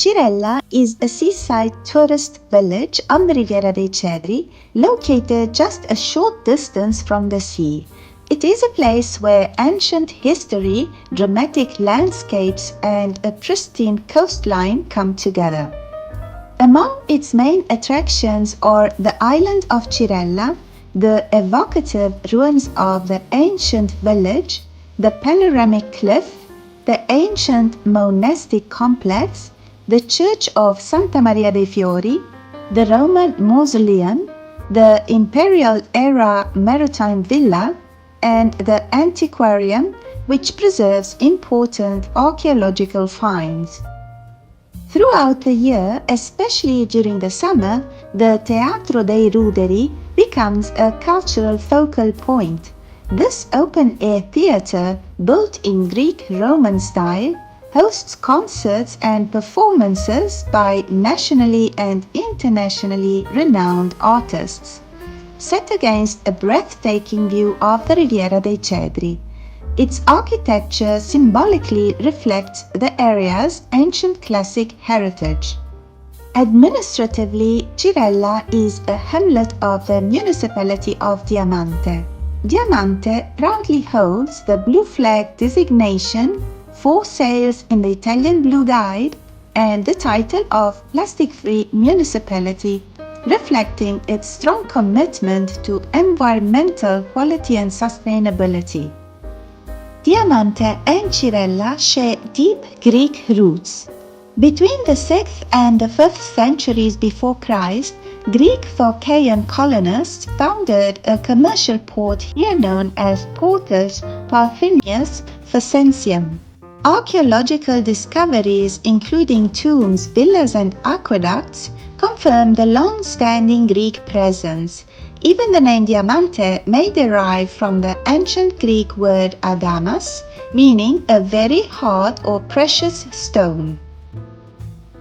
Cirella is a seaside tourist village on the Riviera dei Cedri, located just a short distance from the sea. It is a place where ancient history, dramatic landscapes, and a pristine coastline come together. Among its main attractions are the Island of Cirella, the evocative ruins of the ancient village, the panoramic cliff, the ancient monastic complex, the Church of Santa Maria dei Fiori, the Roman Mausoleum, the Imperial-era maritime villa, and the antiquarium, which preserves important archaeological finds. Throughout the year, especially during the summer, the Teatro dei Ruderi becomes a cultural focal point. This open-air theatre, built in Greek-Roman style, hosts concerts and performances by nationally and internationally renowned artists, set against a breathtaking view of the Riviera dei Cedri. Its architecture symbolically reflects the area's ancient classic heritage. Administratively, Cirella is a hamlet of the Municipality of Diamante. Diamante proudly holds the blue flag designation, 4 sails in the Italian Blue Guide, and the title of plastic-free municipality, reflecting its strong commitment to environmental quality and sustainability. Diamante and Cirella share deep Greek roots. Between the 6th and the 5th centuries before Christ, Greek Phocaean colonists founded a commercial port here known as Portus Parthenius Phacencium. Archaeological discoveries, including tombs, villas, and aqueducts, confirm the long-standing Greek presence. Even the name Diamante may derive from the ancient Greek word adamas, meaning a very hard or precious stone.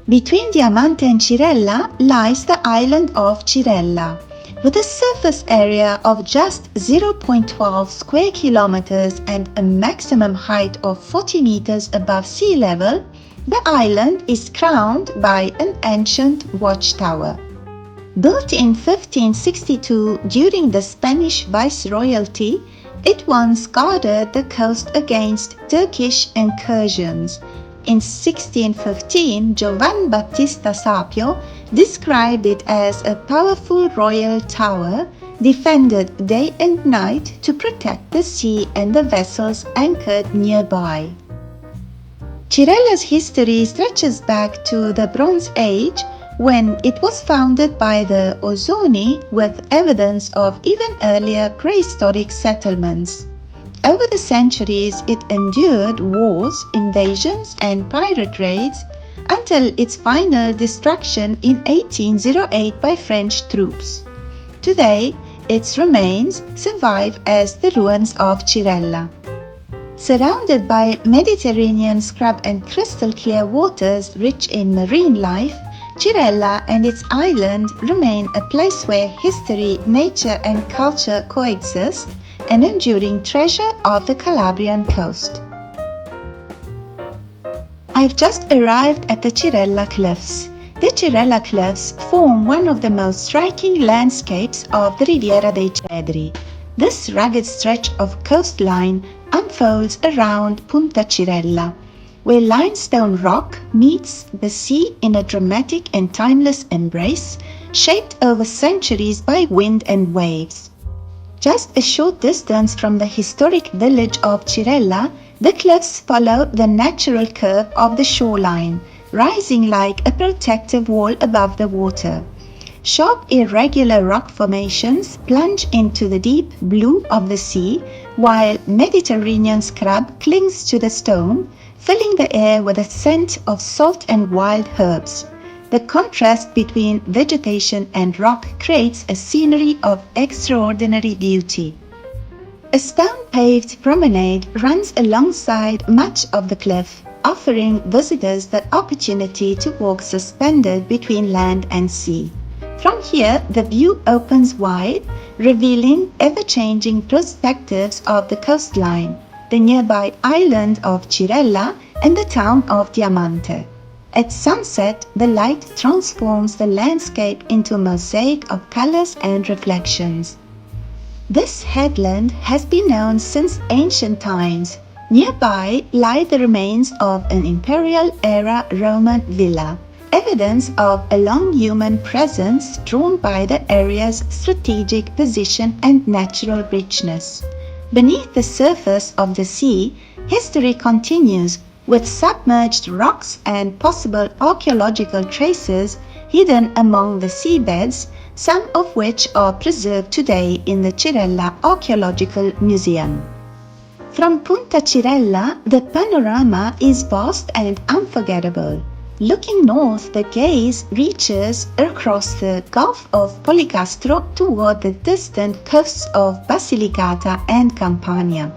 Between Diamante and Cirella lies the island of Cirella. With a surface area of just 0.12 square kilometers and a maximum height of 40 meters above sea level, the island is crowned by an ancient watchtower. Built in 1562 during the Spanish Viceroyalty, it once guarded the coast against Turkish incursions. In 1615, Giovan Battista Sapio described it as a powerful royal tower defended day and night to protect the sea and the vessels anchored nearby. Cirella's history stretches back to the Bronze Age, when it was founded by the Ozoni, with evidence of even earlier prehistoric settlements. Over the centuries, it endured wars, invasions, and pirate raids until its final destruction in 1808 by French troops. Today, its remains survive as the ruins of Cirella. Surrounded by Mediterranean scrub and crystal-clear waters rich in marine life, Cirella and its island remain a place where history, nature, and culture coexist, an enduring treasure of the Calabrian coast. I've just arrived at the Cirella Cliffs. The Cirella Cliffs form one of the most striking landscapes of the Riviera dei Cedri. This rugged stretch of coastline unfolds around Punta Cirella, where limestone rock meets the sea in a dramatic and timeless embrace, shaped over centuries by wind and waves. Just a short distance from the historic village of Cirella, the cliffs follow the natural curve of the shoreline, rising like a protective wall above the water. Sharp, irregular rock formations plunge into the deep blue of the sea, while Mediterranean scrub clings to the stone, filling the air with a scent of salt and wild herbs. The contrast between vegetation and rock creates a scenery of extraordinary beauty. A stone-paved promenade runs alongside much of the cliff, offering visitors the opportunity to walk suspended between land and sea. From here, the view opens wide, revealing ever-changing perspectives of the coastline, the nearby island of Cirella, and the town of Diamante. At sunset, the light transforms the landscape into a mosaic of colors and reflections. This headland has been known since ancient times. Nearby lie the remains of an imperial-era Roman villa, evidence of a long human presence drawn by the area's strategic position and natural richness. Beneath the surface of the sea, history continues with submerged rocks and possible archaeological traces hidden among the seabeds, some of which are preserved today in the Cirella Archaeological Museum. From Punta Cirella, the panorama is vast and unforgettable. Looking north, the gaze reaches across the Gulf of Policastro toward the distant coasts of Basilicata and Campania.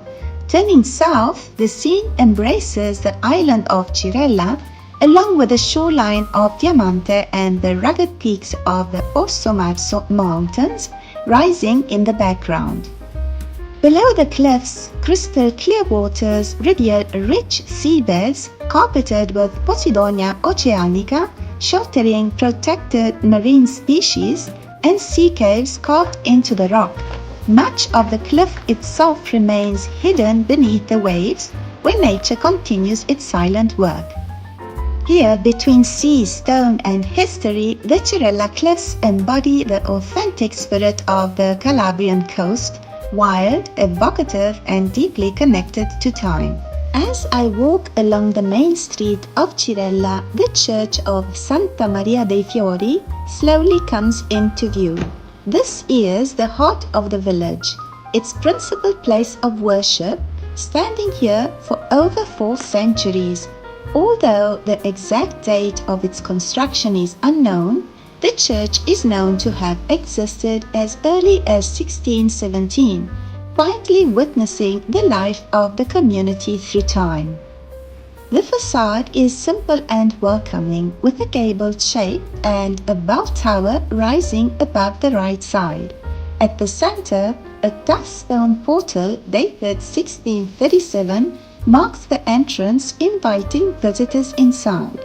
Turning south, the scene embraces the island of Cirella, along with the shoreline of Diamante and the rugged peaks of the Orso Marso Mountains rising in the background. Below the cliffs, crystal clear waters reveal rich seabeds carpeted with Posidonia oceanica, sheltering protected marine species, and sea caves carved into the rock. Much of the cliff itself remains hidden beneath the waves, where nature continues its silent work. Here, between sea, stone, and history, the Cirella cliffs embody the authentic spirit of the Calabrian coast, wild, evocative, and deeply connected to time. As I walk along the main street of Cirella, the church of Santa Maria dei Fiori slowly comes into view. This is the heart of the village, its principal place of worship, standing here for over 4 centuries. Although the exact date of its construction is unknown, the church is known to have existed as early as 1617, quietly witnessing the life of the community through time. The facade is simple and welcoming, with a gabled shape and a bell tower rising above the right side. At the center, a tough stone portal dated 1637 marks the entrance, inviting visitors inside.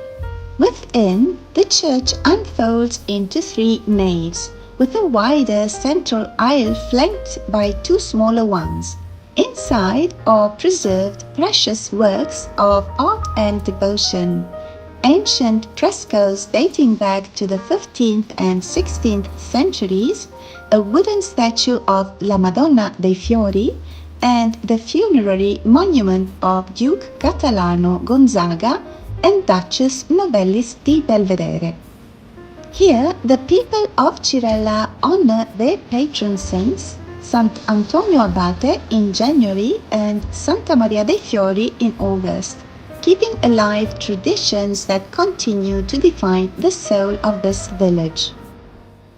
Within, the church unfolds into 3 naves, with a wider central aisle flanked by 2 smaller ones. Inside are preserved precious works of art and devotion. Ancient frescoes dating back to the 15th and 16th centuries, a wooden statue of La Madonna dei Fiori, and the funerary monument of Duke Catalano Gonzaga and Duchess Novellis di Belvedere. Here, the people of Cirella honor their patron saints, Sant'Antonio Abate in January and Santa Maria dei Fiori in August, keeping alive traditions that continue to define the soul of this village.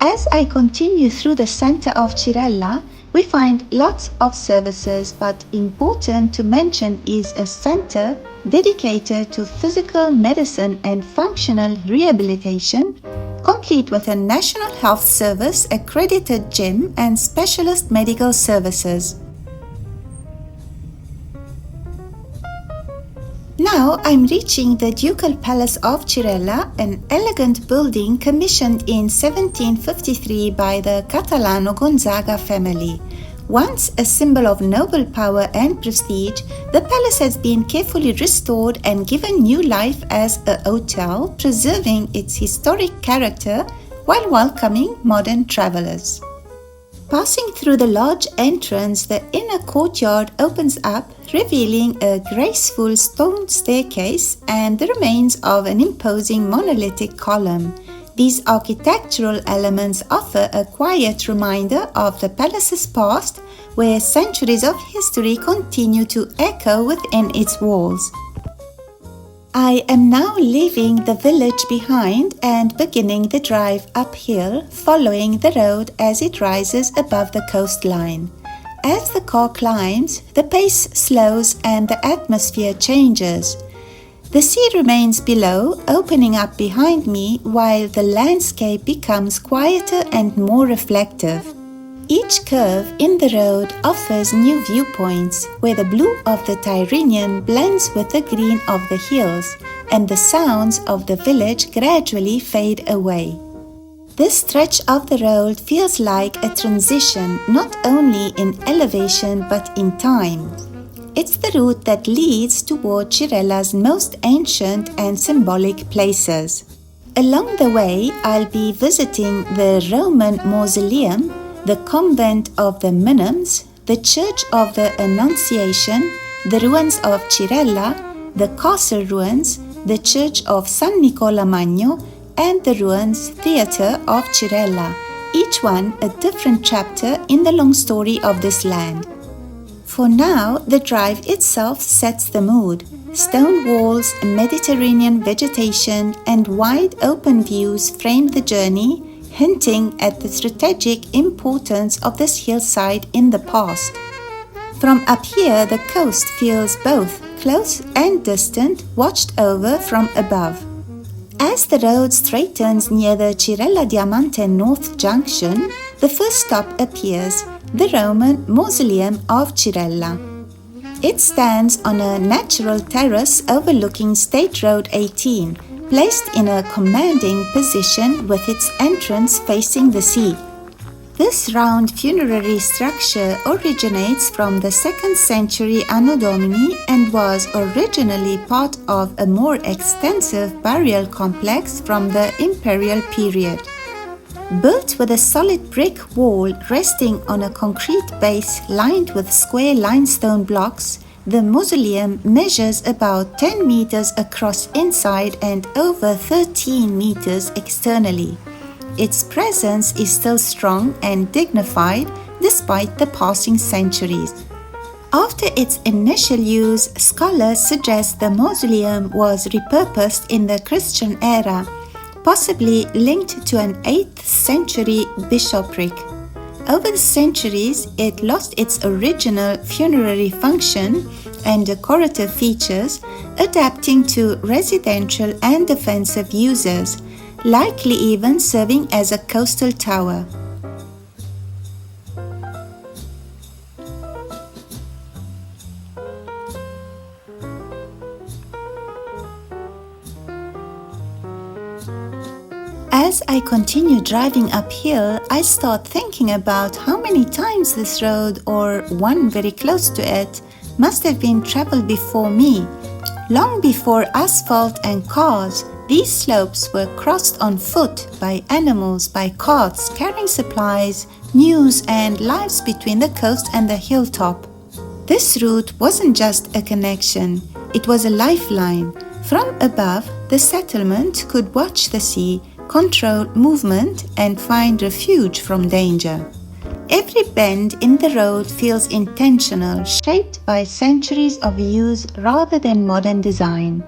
As I continue through the center of Cirella, we find lots of services, but important to mention is a center dedicated to physical medicine and functional rehabilitation, complete with a National Health Service accredited gym and specialist medical services. Now I'm reaching the Ducal Palace of Cirella, an elegant building commissioned in 1753 by the Catalano Gonzaga family. Once a symbol of noble power and prestige, the palace has been carefully restored and given new life as a hotel, preserving its historic character while welcoming modern travelers. Passing through the large entrance, the inner courtyard opens up, revealing a graceful stone staircase and the remains of an imposing monolithic column. These architectural elements offer a quiet reminder of the palace's past, where centuries of history continue to echo within its walls. I am now leaving the village behind and beginning the drive uphill, following the road as it rises above the coastline. As the car climbs, the pace slows and the atmosphere changes. The sea remains below, opening up behind me, while the landscape becomes quieter and more reflective. Each curve in the road offers new viewpoints where the blue of the Tyrrhenian blends with the green of the hills and the sounds of the village gradually fade away. This stretch of the road feels like a transition not only in elevation but in time. It's the route that leads toward Cirella's most ancient and symbolic places. Along the way, I'll be visiting the Roman Mausoleum, the Convent of the Minims, the Church of the Annunciation, the Ruins of Cirella, the Castle Ruins, the Church of San Nicola Magno, and the Ruins Theatre of Cirella, each one a different chapter in the long story of this land. For now, the drive itself sets the mood. Stone walls, Mediterranean vegetation, and wide open views frame the journey, hinting at the strategic importance of this hillside in the past. From up here, the coast feels both close and distant, watched over from above. As the road straightens near the Cirella Diamante North Junction, the first stop appears, the Roman Mausoleum of Cirella. It stands on a natural terrace overlooking State Road 18, placed in a commanding position with its entrance facing the sea. This round funerary structure originates from the 2nd century Anno Domini and was originally part of a more extensive burial complex from the imperial period. Built with a solid brick wall resting on a concrete base lined with square limestone blocks, the mausoleum measures about 10 meters across inside and over 13 meters externally. Its presence is still strong and dignified despite the passing centuries. After its initial use, scholars suggest the mausoleum was repurposed in the Christian era, possibly linked to an 8th century bishopric. Over the centuries, it lost its original funerary function and decorative features, adapting to residential and defensive uses, likely even serving as a coastal tower. As I continue driving uphill, I start thinking about how many times this road, or one very close to it, must have been traveled before me. Long before asphalt and cars, these slopes were crossed on foot, by animals, by carts carrying supplies, news, and lives between the coast and the hilltop. This route wasn't just a connection, it was a lifeline. From above, the settlement could watch the sea, control movement, and find refuge from danger. Every bend in the road feels intentional, shaped by centuries of use rather than modern design.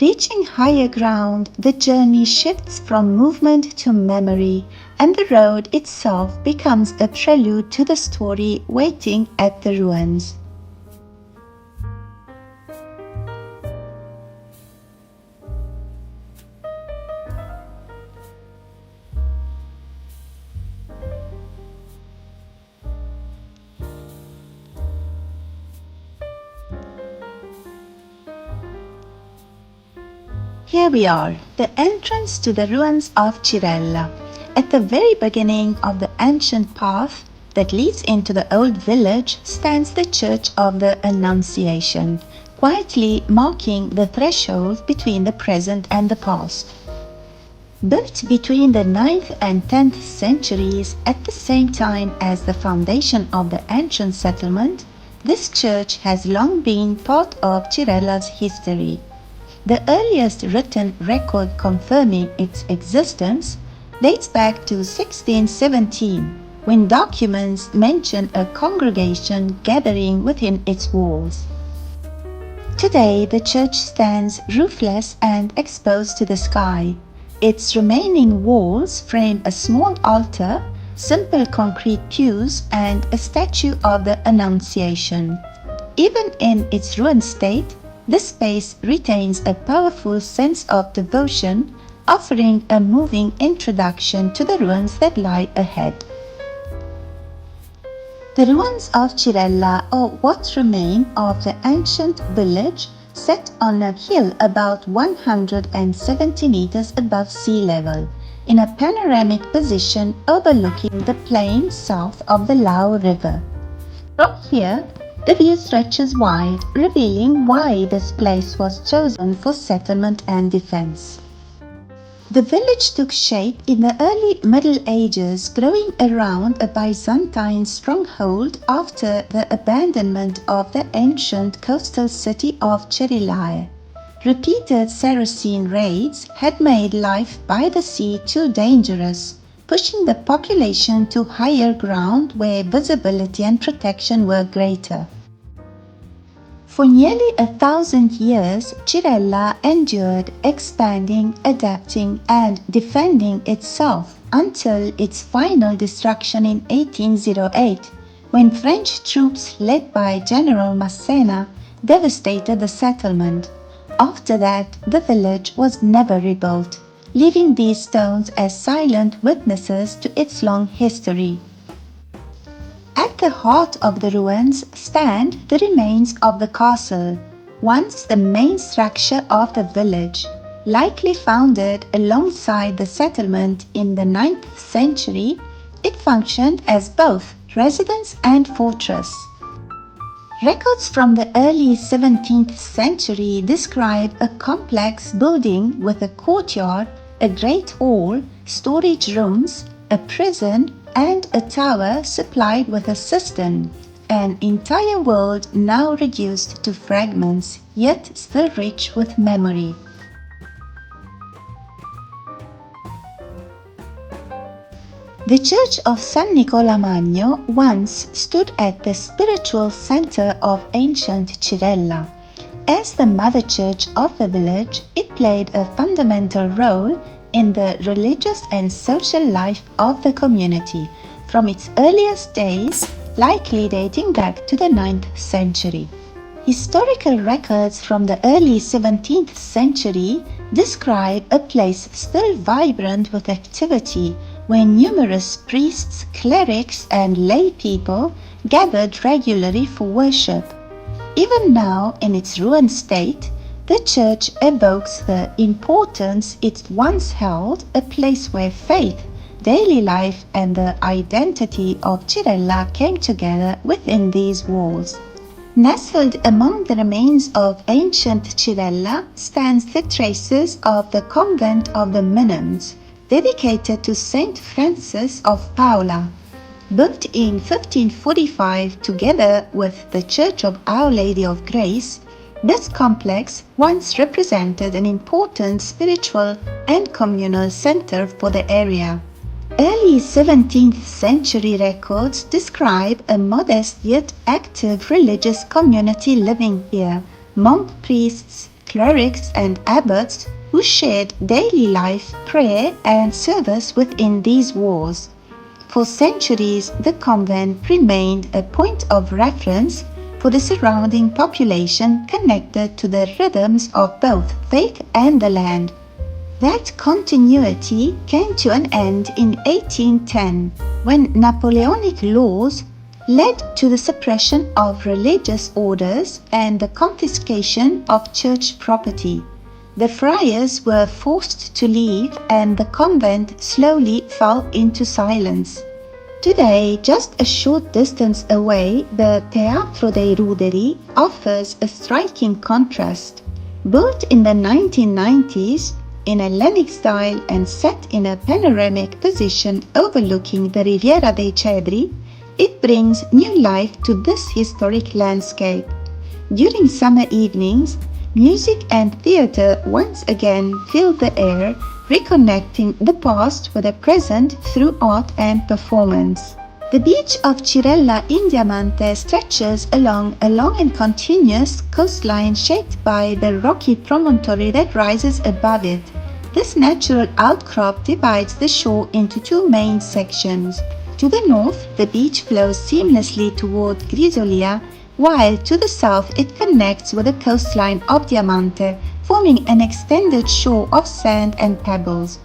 Reaching higher ground, the journey shifts from movement to memory, and the road itself becomes a prelude to the story waiting at the ruins. Here we are, the entrance to the ruins of Cirella. At the very beginning of the ancient path that leads into the old village stands the Church of the Annunciation, quietly marking the threshold between the present and the past. Built between the 9th and 10th centuries at the same time as the foundation of the ancient settlement, this church has long been part of Cirella's history. The earliest written record confirming its existence dates back to 1617, when documents mention a congregation gathering within its walls. Today, the church stands roofless and exposed to the sky. Its remaining walls frame a small altar, simple concrete pews, and a statue of the Annunciation. Even in its ruined state, this space retains a powerful sense of devotion, offering a moving introduction to the ruins that lie ahead. The ruins of Cirella, or what remain of the ancient village, set on a hill about 170 meters above sea level, in a panoramic position overlooking the plain south of the Lau River. From here, the view stretches wide, revealing why this place was chosen for settlement and defense. The village took shape in the early Middle Ages, growing around a Byzantine stronghold after the abandonment of the ancient coastal city of Cirella. Repeated Saracen raids had made life by the sea too dangerous, pushing the population to higher ground where visibility and protection were greater. For nearly 1,000 years, Cirella endured, expanding, adapting, and defending itself until its final destruction in 1808, when French troops led by General Massena devastated the settlement. After that, the village was never rebuilt, leaving these stones as silent witnesses to its long history. At the heart of the ruins stand the remains of the castle, once the main structure of the village, likely founded alongside the settlement in the 9th century. It functioned as both residence and fortress. Records from the early 17th century describe a complex building with a courtyard, a great hall, storage rooms, a prison, and a tower supplied with a cistern, an entire world now reduced to fragments, yet still rich with memory. The Church of San Nicola Magno once stood at the spiritual center of ancient Cirella. As the mother church of the village, it played a fundamental role in the religious and social life of the community from its earliest days, likely dating back to the 9th century. Historical records from the early 17th century describe a place still vibrant with activity, where numerous priests, clerics, and lay people gathered regularly for worship. Even now, in its ruined state, the church evokes the importance it once held, a place where faith, daily life, and the identity of Cirella came together within these walls. Nestled among the remains of ancient Cirella stands the traces of the convent of the Minims, dedicated to Saint Francis of Paula. Built in 1545 together with the Church of Our Lady of Grace, this complex once represented an important spiritual and communal center for the area. Early 17th century records describe a modest yet active religious community living here, monk priests, clerics, and abbots who shared daily life, prayer, and service within these walls. For centuries, the convent remained a point of reference for the surrounding population, connected to the rhythms of both faith and the land. That continuity came to an end in 1810, when Napoleonic laws led to the suppression of religious orders and the confiscation of church property. The friars were forced to leave, and the convent slowly fell into silence. Today, just a short distance away, the Teatro dei Ruderi offers a striking contrast. Built in the 1990s, in a Hellenic style and set in a panoramic position overlooking the Riviera dei Cedri, it brings new life to this historic landscape. During summer evenings, music and theater once again fill the air, reconnecting the past with the present through art and performance. The beach of Cirella in Diamante stretches along a long and continuous coastline shaped by the rocky promontory that rises above it. This natural outcrop divides the shore into two main sections. To the north, the beach flows seamlessly toward Grisolia, while to the south it connects with the coastline of Diamante, forming an extended shore of sand and pebbles.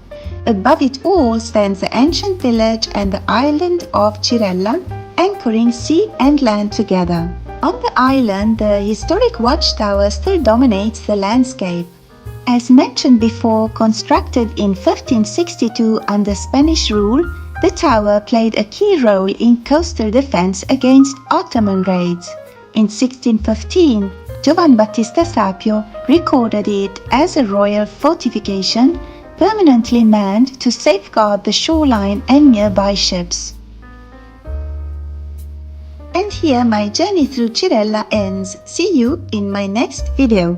Above it all stands the ancient village and the island of Cirella, anchoring sea and land together. On the island, the historic watchtower still dominates the landscape. As mentioned before, constructed in 1562 under Spanish rule, the tower played a key role in coastal defense against Ottoman raids. In 1615, Giovan Battista Sapio recorded it as a royal fortification permanently manned to safeguard the shoreline and nearby ships. And here my journey through Cirella ends. See you in my next video.